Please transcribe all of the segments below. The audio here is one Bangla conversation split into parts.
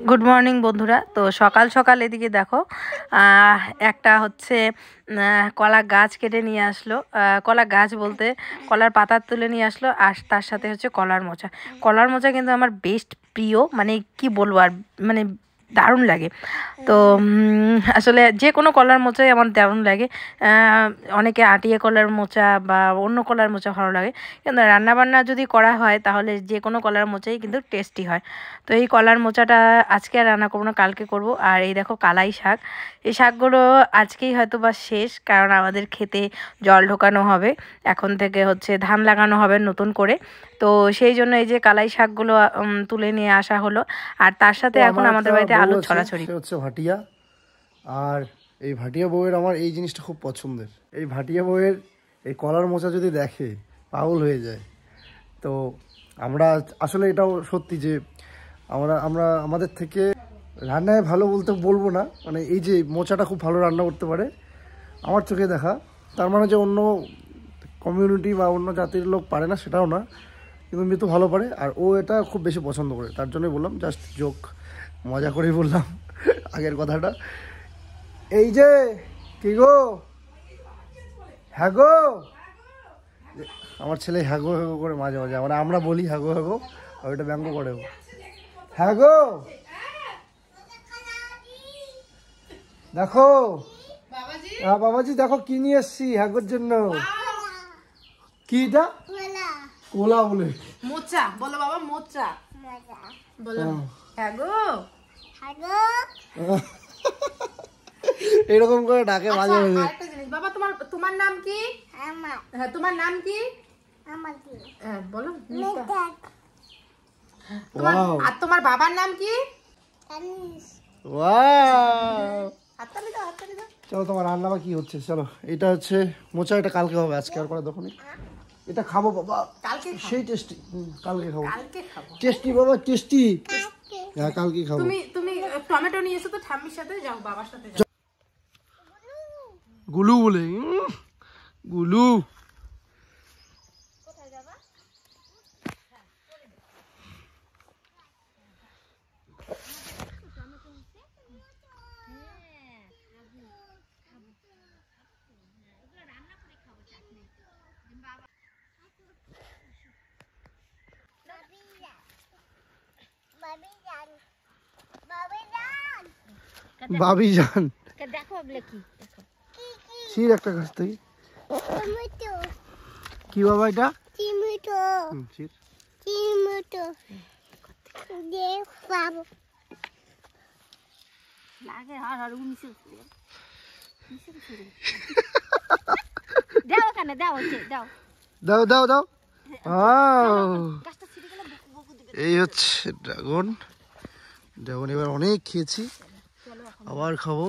গুড মর্নিং বন্ধুরা। তো সকাল সকাল এদিকে দেখো একটা হচ্ছে কলা গাছ কেটে নিয়ে আসলো। কলা গাছ বলতে কলার পাতা তুলে নিয়ে আসলো, আর তার সাথে হচ্ছে কলার মোচা। কলার মোচা কিন্তু আমার বেস্ট প্রিয়, মানে কি বলবো আর, মানে দারুণ লাগে। তো আসলে যে কোনো কলার মোচাই আমার দারুণ লাগে। অনেকে আটিয়ে কলার মোচা বা অন্য কলার মোচা ভালো লাগে, কিন্তু রান্নাবান্না যদি করা হয় তাহলে যে কোনো কলার মোচাই কিন্তু টেস্টি হয়। তো এই কলার মোচাটা আজকে আর রান্না করবো না, কালকে করব। আর এই দেখো কালাই শাক, এই শাকগুলো আজকেই হয়তো বা শেষ, কারণ আমাদের খেতে জল ঢোকানো হবে, এখন থেকে হচ্ছে ধান লাগানো হবে নতুন করে। তো সেই জন্য এই যে কালাই শাকগুলো তুলে নিয়ে আসা হলো, আর তার সাথে এখন আমাদের বাড়িতে আলু ছড়াছড়ি হচ্ছে ভাটিয়া। আর এই ভাটিয়া বউয়ের আমার এই জিনিসটা খুব পছন্দের। এই ভাটিয়া বউয়ের এই কলার মোচা যদি দেখে পাগল হয়ে যায়। তো আমরা আসলে এটাও সত্যি যে আমরা আমাদের থেকে রান্নায় ভালো বলতে বলবো না, মানে এই যে মোচাটা খুব ভালো রান্না করতে পারে আমার চোখে দেখা। তার মানে যে অন্য কমিউনিটি বা অন্য জাতির লোক পারে না সেটাও না, কিন্তু মৃত্যু ভালো পারে। আর ও এটা খুব বেশি পছন্দ করে, তার জন্যই বললাম, জাস্ট জোক, মজা করেই বললাম আগের কথাটা। এই যে কি গো, হ্যাঁ গো, আমার ছেলে হ্যাগো হ্যাগো করে মাঝে মাঝে, মানে আমরা বলি হ্যাগো হ্যাগো, আর ওইটা ব্যঙ্গ করে। হ্যাঁ গো, দেখো বাবাজি দেখো কি নিয়ে এসছি হ্যাগোর জন্য। কি এটা? কোলা বলে মোচা বলো বাবা, মোচা বলো। হ্যাঁ গো, এরকম করে ডাকে মাঝে মাঝে। আরেকটা জিনিস বাবা, তোমার নাম কি? হ্যাঁ, তোমার নাম কি? হ্যাঁ বলো। আর তোমার বাবার নাম কি? চলো তোমার রান্না বা কি হচ্ছে, চলো। এটা হচ্ছে মোচা, এটা কালকে হবে, আজকে আর করে দোকানে। এটা খাবো বাবা, সেই টেস্টি। কালকে খাবো, টেস্টি বাবা, টেস্টি। হ্যাঁ কালকে খাবো। তুমি টমেটো নিয়ে এসো তো ঠাম্মির সাথে, যাও বাবার সাথে। গুলু বলে, গুলু। বাবি জান দেখো কি একটা গাছ থেকে কি বাবা এটা? দাও দাও দাও। এই হচ্ছে ড্রাগন। ড্রাগন এবার অনেক খেয়েছি, আবার খাবো।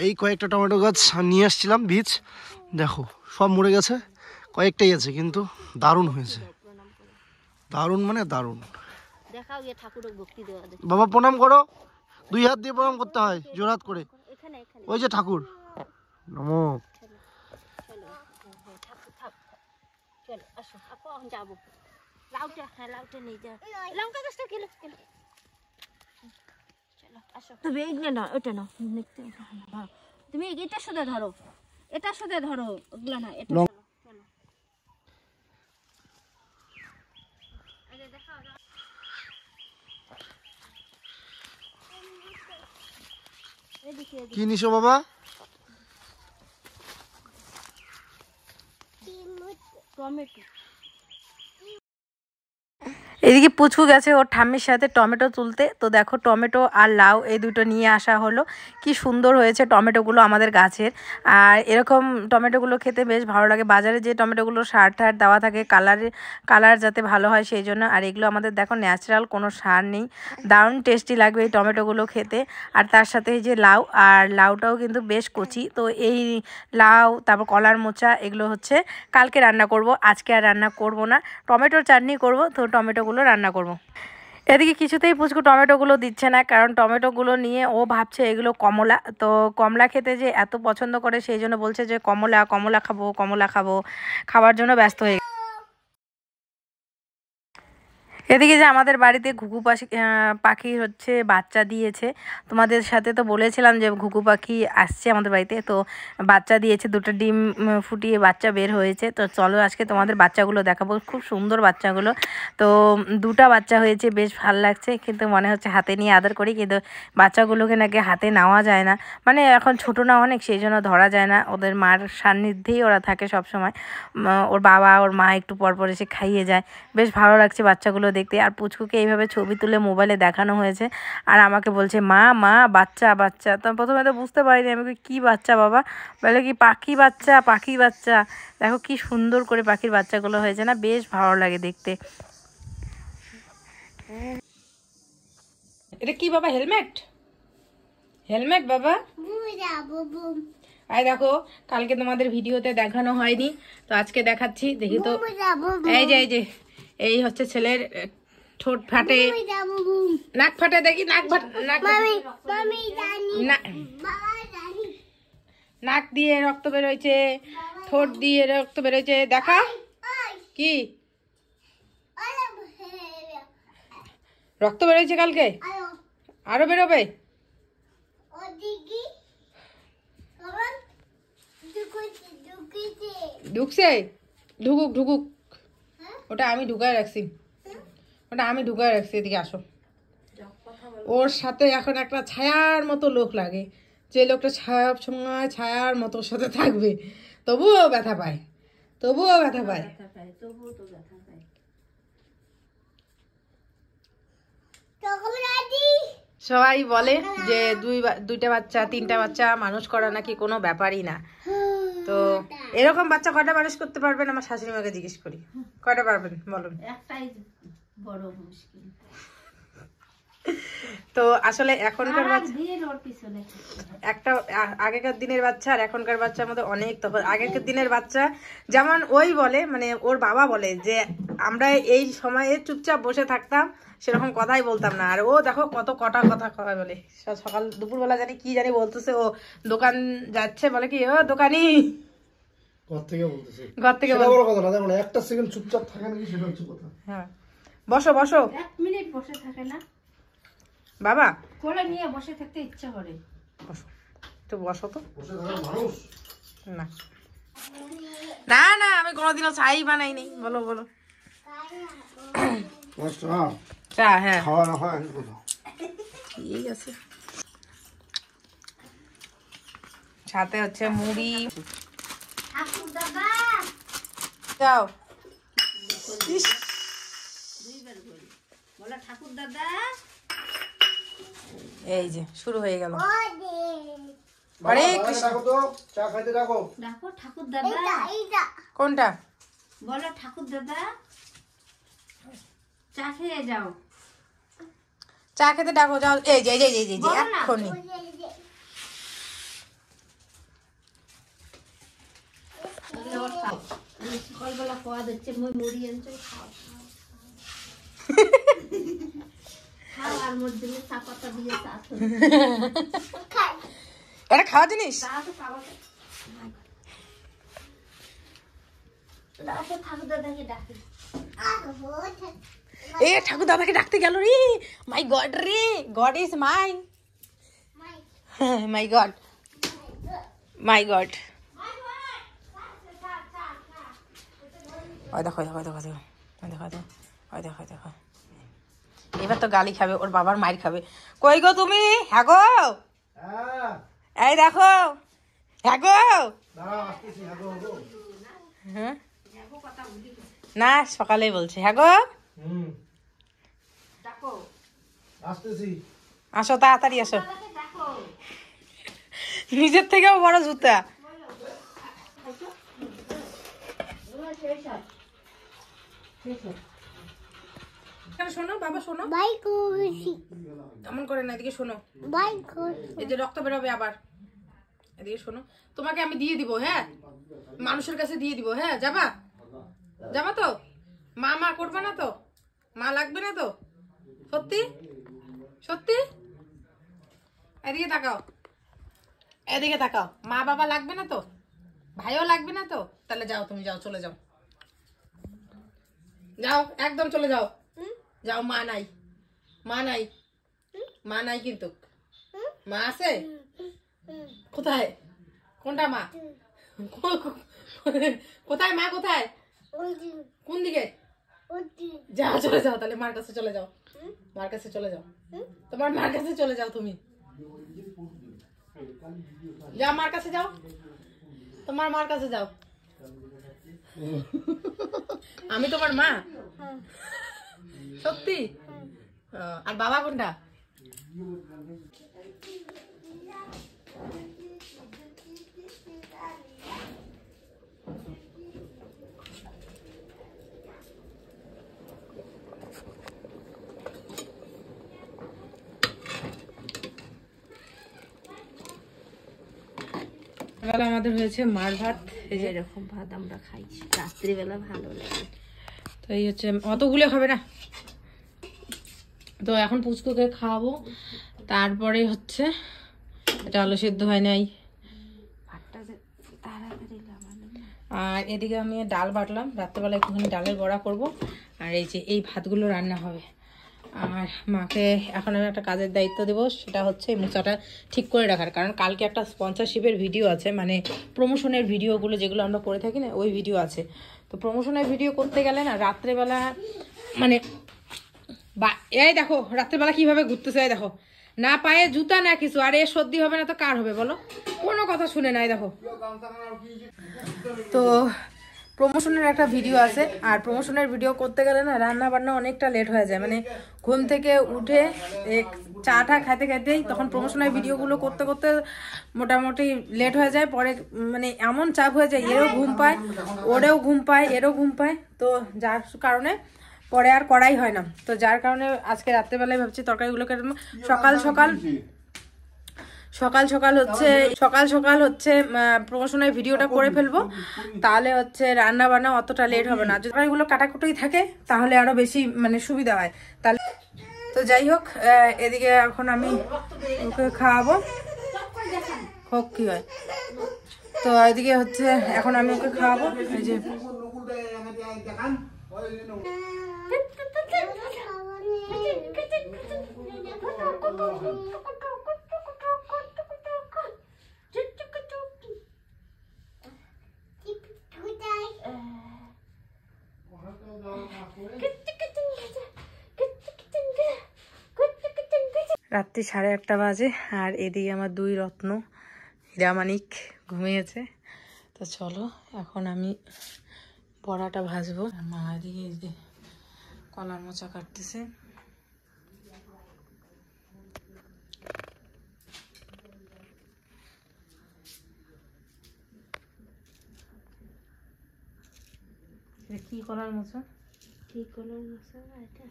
এই কয়েকটা টমেটো গাছ নিয়ে আসছিলাম, বীজ দেখো সব মরে গেছে, কয়েকটাই আছে, কিন্তু দারুণ হয়েছে, দারুণ মানে দারুণ। বাবা প্রণাম করো, 2 হাত দিয়ে প্রণাম করতে হয়, জোর হাত করে। ওই যে ঠাকুর, নমো। তুমি এটা শুধু ধরো, এটা শুধু ধরো, ওগুলা না, এটা কি নিছো বাবা? টমেটো। এদিকে পুচকু গেছে ওর ঠাম্মির সাথে টমেটো তুলতে। তো দেখো টমেটো আর লাউ এই দুটো নিয়ে আসা হলো, কি সুন্দর হয়েছে টমেটোগুলো আমাদের গাছের। আর এরকম টমেটোগুলো খেতে বেশ ভালো লাগে, বাজারে যে টমেটোগুলো সার টার দেওয়া থাকে কালার যাতে ভালো হয় সেই জন্য। আর এগুলো আমাদের দেখো ন্যাচারাল, কোনো সার নেই, দারুণ টেস্টি লাগবে এই টমেটোগুলো খেতে। আর তার সাথে এই যে লাউ, আর লাউটাও কিন্তু বেশ কচি। তো এই লাউ, তারপর কলার মোচা, এগুলো হচ্ছে কালকে রান্না করব, আজকে আর রান্না করব না। টমেটোর চাটনি করব, তো টমেটোগুলো রান্না করব। এদিকে কিছুতেই পুচকু টমেটোগুলো দিচ্ছে না, কারণ টমেটোগুলো নিয়ে ও ভাবছে এগুলো কমলা। তো কমলা খেতে যে এত পছন্দ করে সেই জন্য বলছে যে কমলা কমলা খাবো, কমলা খাবো, খাওয়ার জন্য ব্যস্ত হয়ে। এদিকে যে আমাদের বাড়িতে ঘুঘু পাখি হচ্ছে বাচ্চা দিয়েছে। তোমাদের সাথে তো বলেছিলাম যে ঘুঘু পাখি আসছে আমাদের বাড়িতে, তো বাচ্চা দিয়েছে, দুটো ডিম ফুটিয়ে বাচ্চা বের হয়েছে। তো চলো আজকে তোমাদের বাচ্চাগুলো দেখাবো, খুব সুন্দর বাচ্চাগুলো। তো দুটা বাচ্চা হয়েছে, বেশ ভালো লাগছে, কিন্তু মনে হচ্ছে হাতে নিয়ে আদর করি, কিন্তু বাচ্চাগুলোকে নাকি হাতে নেওয়া যায় না, মানে এখন ছোটো না অনেক, সেই জন্য ধরা যায় না। ওদের মার সান্নিধ্যেই ওরা থাকে সব সময়। ওর বাবা ওর মা একটু পর পর এসে খাইয়ে যায়। বেশ ভালো লাগছে বাচ্চাগুলো দেখতে। আর পুচকুকে এইভাবে ছবি তুলে মোবাইলে দেখানো হয়েছে, আর আমাকে বলছে মা মা বাচ্চা বাচ্চা। তো প্রথমে তো বুঝতে পারিনি, আমি কি বাচ্চা বাবা, বলে কি পাখি বাচ্চা পাখি বাচ্চা। দেখো কি সুন্দর করে পাখির বাচ্চাগুলো হয়েছে না, বেশ ভালো লাগে দেখতে। এটা কি বাবা, হেলমেট? হেলমেট বাবা। আর দেখো কালকে তোমাদের ভিডিওতে দেখানো হয়নি, তো আজকে দেখাচ্ছি, দেখি তো। এই যে এই হচ্ছে ছেলের ঠোঁট ফাটে, নাক ফাটে, দেখি নাক দিয়ে রক্ত বেরোইছে, ঠোঁট দিয়ে রক্ত বেরোইছে, দেখা কি রক্ত বেরোইছে কালকে, আরো বেরোবে। ঢুকছে, ঢুকুক ঢুকুক, ওটা আমি ঢুকায় রাখছি, এদিকে আসো। ওর সাথে এখন একটা ছায়ার মতো লোক লাগে, যে লোকটা সব সময় ছায়ার মতো সাথে থাকবে, তবুও ব্যথা পায়। সবাই বলে যে দুইটা বাচ্চা তিনটা বাচ্চা মানুষ করা নাকি কোনো ব্যাপারই না। তো এরকম বাচ্চা কয়টা মানুষ করতে পারবেন, আমার শাশুড়ি মাকে জিজ্ঞেস করি, কয়টা পারবেন বলুন? একটাই বড় মুশকিল। তো আসলে এখনকার আগেকার দিনের বাচ্চা আর এখনকার বাচ্চার মধ্যে অনেক তফাৎ। আগেকার দিনের বাচ্চা যেমন ওই বলে, মানে ওর বাবা বলে যে আমরা এই সময়ে চুপচাপ বসে থাকতাম, সেরকম কথাই বলতাম না। আর ও দেখো কত কটা কথা বলে, সকাল দুপুরবেলা কি জানি বলতেছে, ও দোকান যাচ্ছে, বলে কি ও দোকানি, ঘর থেকে একটা সেকেন্ড চুপচাপ থাকে নাকি সেটা হচ্ছে কথা। হ্যাঁ বসো 1 মিনিট বসে থাকে না বাবা, কোলে নিয়ে বসে থাকতে ইচ্ছা করে। বসো তো, না না আমি কোনোদিনও চাই বানাইনি। বলো চা? হ্যাঁ ঠিক আছে, সাথে হচ্ছে মুড়ি। যাও ঠাকুর দাদা, এই যে শুরু হয়ে গেল। কোনটা বলো? ঠাকুর দাদা চা খেয়ে যাও, চা খেতে ডাকো, যাও। এই যে এক্ষুনি সকালবেলা খাওয়া দিচ্ছে, মুড়ি আনছে, খাও এটা খাওয়া জিনিস। এ ঠাকুর দাদাকে ডাকতে গেল রে, মাই গড রে, গড ইজ মাই গড। দেখো এবার তো গালি খাবে, ওর বাবার মাইর খাবে। কই গো তুমি? হ্যাঁ গো, এই দেখো, হ্যাঁ গো, হ্যাঁ না সকালেই বলছে হ্যাঁ গো, আসো তাড়াতাড়ি আসো, নিজের থেকেও বড় জুতা। শোনো বাবা, শোনো, এমন করে না, এদিকে শোনো, এই যে রক্ত বেরোবে আবার, এদিকে শোনো, তোমাকে আমি দিয়ে দিব, হ্যাঁ মানুষের কাছে দিয়ে দিব, হ্যাঁ যাবা তো? মা করবে না তো? মা লাগবে না তো? সত্যি এদিকে তাকাও, মা বাবা লাগবে না তো? ভাইও লাগবে না তো? তাহলে যাও, তুমি যাও, চলে যাও, একদম চলে যাও, যাও, মা নাই, মা নাই, মা নাই কিন্তু। মা আছে কোথায়? কোনটা মা? কোথায় মা? কোথায়? কোন দিকে? যাও, চলে যাও, তাহলে মার কাছে চলে যাও, মার কাছে চলে যাও, তোমার মার কাছে চলে যাও, তুমি যাও, মার কাছে যাও, তোমার মার কাছে যাও। আমি তোমার মা? সত্যি? আর বাবা কোনটা? বেলা আমাদের হয়েছে মার ভাত, এই যে এরকম ভাত আমরা খাই রাত্রিবেলা, ভালো লাগে। তো এই হচ্ছে, অতগুলো হবে না তো। এখন পুচকুকে খাওয়াবো, তারপরে হচ্ছে এটা আলু সেদ্ধ হয় নাই। আর এদিকে আমি ডাল বাটলাম, রাত্রেবেলা একটুখানি ডালের বড়া করব। আর এই যে এই ভাতগুলো রান্না হবে। আর মাকে এখন আমি একটা কাজের দায়িত্ব দেবো, সেটা হচ্ছে মোচাটা ঠিক করে রাখার। কারণ কালকে একটা স্পন্সরশিপের ভিডিও আছে, মানে প্রমোশনের ভিডিওগুলো যেগুলো আমরা করে থাকি না, ওই ভিডিও আছে। তো প্রমোশনের ভিডিও করতে গেলে না রাত্রেবেলা মানে এই দেখো রাত্রেবেলা কিভাবে ঘুরতেছে, এই দেখো, না পায়ে জুতা না কিছু। আর এ সর্দি হবে না তো কার হবে বলো? কোনো কথা শুনে নাই। দেখো, তো প্রমোশনের একটা ভিডিও আছে, আর প্রমোশনের ভিডিও করতে গেলে না রান্না বান্না অনেকটা লেট হয়ে যায়। মানে ঘুম থেকে উঠে চাটা খাইতে খাইতেই তখন প্রমোশনের ভিডিওগুলো করতে করতে মোটামুটি লেট হয়ে যায়। পরে মানে এমন চাপ হয়ে যায়, এরও ঘুম পায়, ওরেও ঘুম পায়, এরও ঘুম পায়। তো যার কারণে পরে আর করাই হয় না। তো যার কারণে আজকে রাত্রেবেলায় ভাবছি তরকারিগুলোকে সকাল সকাল হচ্ছে প্রমোশনের ভিডিওটা করে ফেলবো, তাহলে হচ্ছে রান্না বান্না অতটা লেট হবে না। যদি তরকারিগুলো কাটাকুটি থাকে তাহলে আরো বেশি মানে সুবিধা হয় তাহলে। তো যাই হোক, এদিকে এখন আমি ওকে খাওয়াবো, হোক কি হয়। তো এদিকে হচ্ছে এখন আমি ওকে খাওয়াবো। এই যে রাত্রি 1:30 বাজে, আর এদিকে আমার দুই রত্ন হীরামানিক ঘুমিয়েছে। তো চলো এখন আমি বড়াটা ভাজবো। মা এদিকে এই যে কলার মোচা কাটতেছে। কি কলার মোচা? কি কলার মোচা? এটা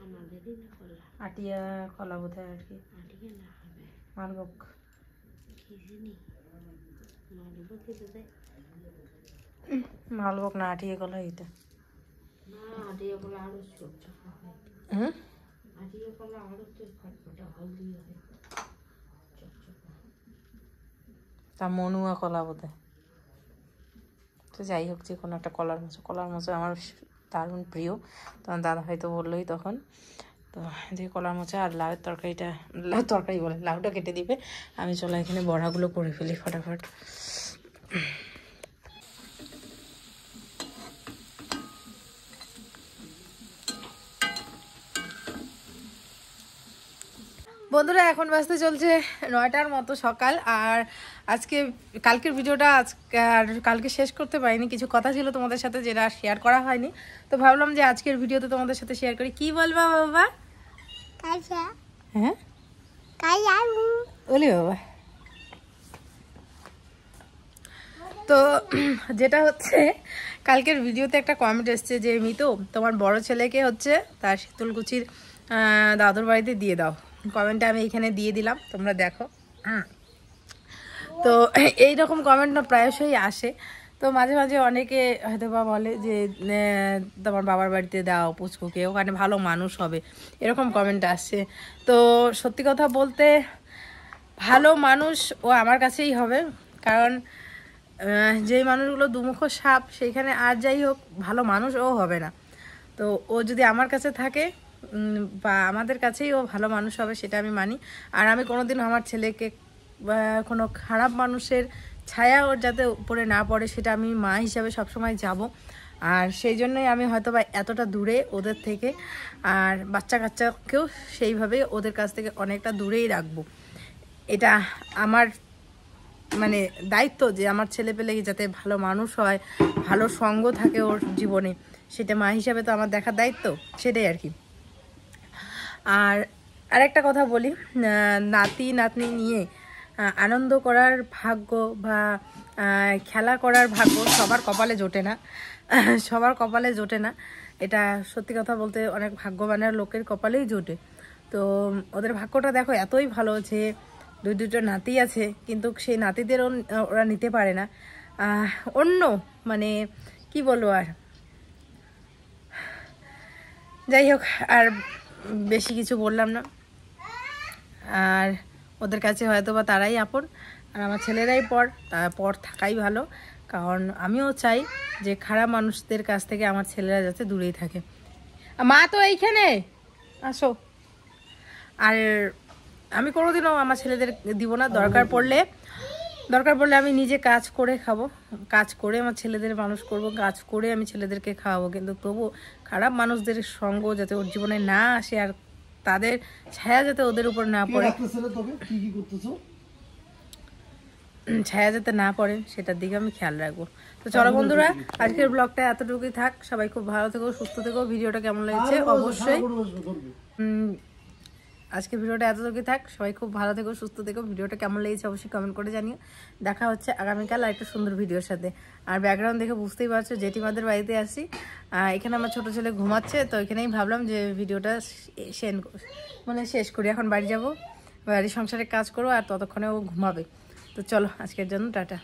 আমাদেরই না কলা, আটিয়া কলা বোধহয় আর কি। আটিয়া না হবে, মালভোগ কি জানি, মালভোগ খেতে দেয়। মালভোগ না আটিয়া কলা এটা না, আটিয়া কলা আরো ছোট হয়। আটিয়া কলা আরো তো ফটফটা হলদি হয়, তা মনুয়া কলা বোধহয়। তো যাই হোক, যে কোনো একটা কলার মোচা আমার দারুণ প্রিয়। তখন দাদা হয়তো বললোই তখন। তো যে কলার মোচা আর লাউয়ের তরকারি বলে লাউটা কেটে দিবে। আমি চলো এখানে বড়াগুলো করে ফেলি ফটাফট। বন্ধুরা এখন বাজতে চলছে 9টার মতো সকাল। আর কালকের ভিডিওটা কালকে শেষ করতে পারিনি, কিছু কথা ছিল তোমাদের সাথে যেটা শেয়ার করা হয়নি। তো ভাবলাম যে আজকের ভিডিওতে তোমাদের সাথে শেয়ার করি। কি বলবা বাবা? হ্যাঁ বলি বাবা। তো যেটা হচ্ছে, কালকের ভিডিওতে একটা কমেন্ট এসছে যে মিতু তোমার বড় ছেলেকে হচ্ছে তার শীতলকুচির দাদুর বাড়িতে দিয়ে দাও। কমেন্টটা আমি এখানে দিয়ে দিলাম, তোমরা দেখো। তো এইরকম কমেন্ট না প্রায়শই আসে। তো মাঝে মাঝে অনেকে হয়তো বা বলে যে তোমার বাবার বাড়িতে দাও পুচকুকে, ওখানে ভালো মানুষ হবে, এরকম কমেন্ট আসছে। তো সত্যি কথা বলতে ভালো মানুষ ও আমার কাছেই হবে, কারণ যেই মানুষগুলো দুমুখো সাপ সেইখানে আর যাই হোক ভালো মানুষ ও হবে না। তো তো ও যদি আমার কাছে থাকে বা আমাদের কাছেই ও ভালো মানুষ হবে, সেটা আমি মানি। আর আমি কোনোদিনও আমার ছেলেকে কোনো খারাপ মানুষের ছায়া ওর যাতে উপরে না পড়ে, সেটা আমি মা হিসাবে সবসময় যাব। আর সেই জন্যই আমি হয়তো বা এতটা দূরে ওদের থেকে, আর বাচ্চা কাচ্চাকেও সেইভাবে ওদের কাছ থেকে অনেকটা দূরেই রাখবো। এটা আমার মানে দায়িত্ব যে আমার ছেলে পেলে যাতে ভালো মানুষ হয়, ভালো সঙ্গ থাকে ওর জীবনে, সেটা মা হিসাবে তো আমার দেখার দায়িত্ব, সেটাই আর কি। আর আরেকটা কথা বলি, নাতি নাতনি নিয়ে আনন্দ করার ভাগ্য বা খেলা করার ভাগ্য সবার কপালে জোটে না, সবার কপালে জোটে না। এটা সত্যি কথা বলতে অনেক ভাগ্যবানের লোকের কপালেই জোটে। তো ওদের ভাগ্যটা দেখো এতই ভালো যে দুটো নাতি আছে, কিন্তু সেই নাতিদের ওরা নিতে পারে না। অন্য মানে কি বলবো, আর যাই হোক, আর বেশি কিছু বললাম না। আর ওদের কাছে হয়তো বা তারাই আপন, আর আমার ছেলেরাই পর থাকাই ভালো। কারণ আমিও চাই যে খারাপ মানুষদের কাছ থেকে আমার ছেলেরা যাতে দূরেই থাকে। মা তো এইখানে আসো। আর আমি কোনোদিনও আমার ছেলেদের দিব না। দরকার পড়লে আমি নিজে কাজ করে খাবো, কাজ করে আমার ছেলেদের মানুষ করব, কাজ করে আমি ছেলেদেরকে খাওয়াবো। কিন্তু তবু খারাপ মানুষদের সঙ্গ যাতে ওর জীবনে না আসে, আর তাদের ছায়া যাতে ওদের উপর না পড়ে, ছায়া যাতে না পড়ে, সেটার দিকে আমি খেয়াল রাখবো। তো চলো বন্ধুরা, আজকের ব্লগটা এতটুকুই থাক। সবাই খুব ভালো থেকো, সুস্থ থেকো। ভিডিওটা কেমন লেগেছে অবশ্যই আজকে ভিডিওটা এতটুকুই থাক। সবাই খুব ভালো থেকো, সুস্থ থেকো। ভিডিওটা কেমন লেগেছে অবশ্যই কমেন্ট করে জানিও। দেখা হচ্ছে আগামীকাল আর একটা সুন্দর ভিডিওর সাথে। আর ব্যাকগ্রাউন্ড দেখে বুঝতেই পারছো জেঠিমাদের বাড়িতে আসি। এখানে আমার ছোট ছেলে ঘুমাচ্ছে, তো এখানেই ভাবলাম যে ভিডিওটা শেষ করি। এখন বাড়ি যাব, বাড়ির সংসারে কাজ করবো, আর ততক্ষণে ও ঘুমাবে। তো চলো আজকের জন্য টাটা।